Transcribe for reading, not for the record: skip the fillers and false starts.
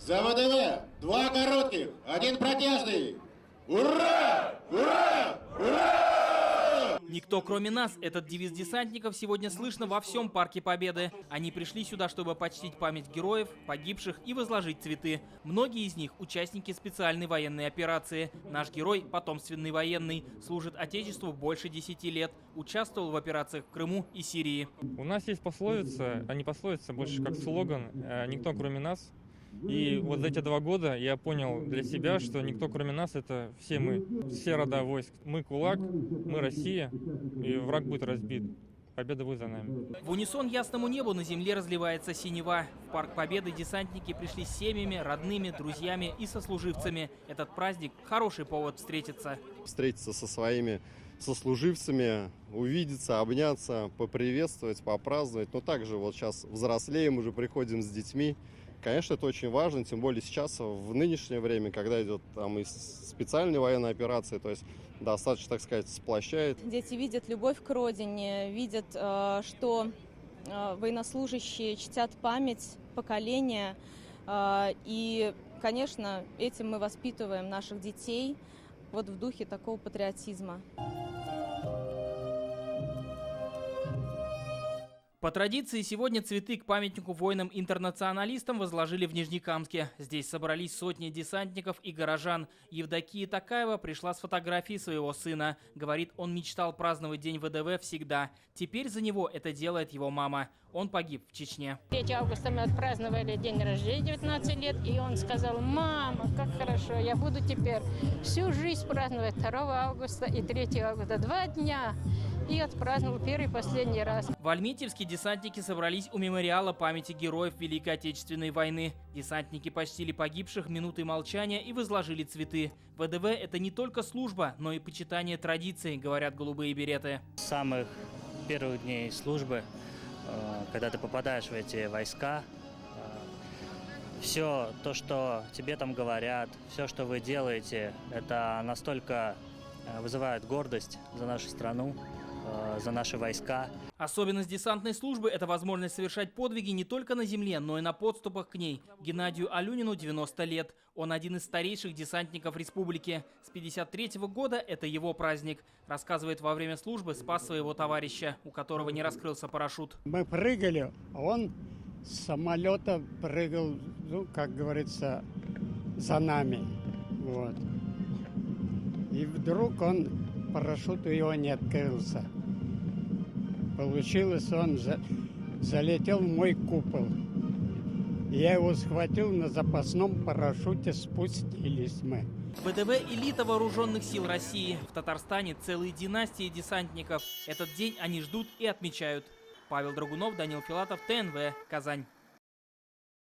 За ВДВ 2 коротких, 1 протяжный. Ура! Ура! Ура! Никто, кроме нас, этот девиз десантников сегодня слышно во всем Парке Победы. Они пришли сюда, чтобы почтить память героев, погибших и возложить цветы. Многие из них – участники специальной военной операции. Наш герой, потомственный военный, служит Отечеству больше 10 лет. Участвовал в операциях в Крыму и Сирии. У нас есть пословица, а не пословица, больше как слоган «Никто, кроме нас». И вот за эти 2 года я понял для себя, что никто кроме нас — это все мы, все рода войск. Мы кулак, мы Россия, и враг будет разбит. Победа будет за нами. В унисон ясному небу на земле разливается синева. В Парк Победы десантники пришли с семьями, родными, друзьями и сослуживцами. Этот праздник – хороший повод встретиться. Встретиться со своими сослуживцами, увидеться, обняться, поприветствовать, попраздновать. Но также вот сейчас взрослеем, уже приходим с детьми. Конечно, это очень важно, тем более сейчас, в нынешнее время, когда идет там и специальная военная операция, то есть достаточно, так сказать, сплощает. Дети видят любовь к родине, видят, что военнослужащие чтят память поколения. И, конечно, этим мы воспитываем наших детей вот в духе такого патриотизма. По традиции, сегодня цветы к памятнику воинам-интернационалистам возложили в Нижнекамске. Здесь собрались сотни десантников и горожан. Евдокия Такаева пришла с фотографией своего сына. Говорит, он мечтал праздновать День ВДВ всегда. Теперь за него это делает его мама. Он погиб в Чечне. 3 августа мы отпраздновали день рождения, 19 лет, и он сказал: «Мама, как хорошо, я буду теперь всю жизнь праздновать 2 августа и 3 августа, 2 дня». И отпраздновал первый и последний раз. В Альметьевске десантники собрались у мемориала памяти героев Великой Отечественной войны. Десантники почтили погибших минутой молчания и возложили цветы. ВДВ – это не только служба, но и почитание традиций, говорят голубые береты. С самых первых дней службы, когда ты попадаешь в эти войска, все то, что тебе там говорят, все, что вы делаете, это настолько вызывает гордость за нашу страну, за наши войска. Особенность десантной службы – это возможность совершать подвиги не только на земле, но и на подступах к ней. Геннадию Алюнину 90 лет. Он один из старейших десантников республики. С 1953 года это его праздник. Рассказывает, во время службы спас своего товарища, у которого не раскрылся парашют. Мы прыгали, а он с самолета прыгал, ну, как говорится, за нами. Вот. И вдруг парашют у него не открылся. Получилось, он залетел в мой купол. Я его схватил, на запасном парашюте спустились мы. ВДВ – элита вооруженных сил России. В Татарстане целые династии десантников. Этот день они ждут и отмечают. Павел Драгунов, Данил Филатов, ТНВ, Казань.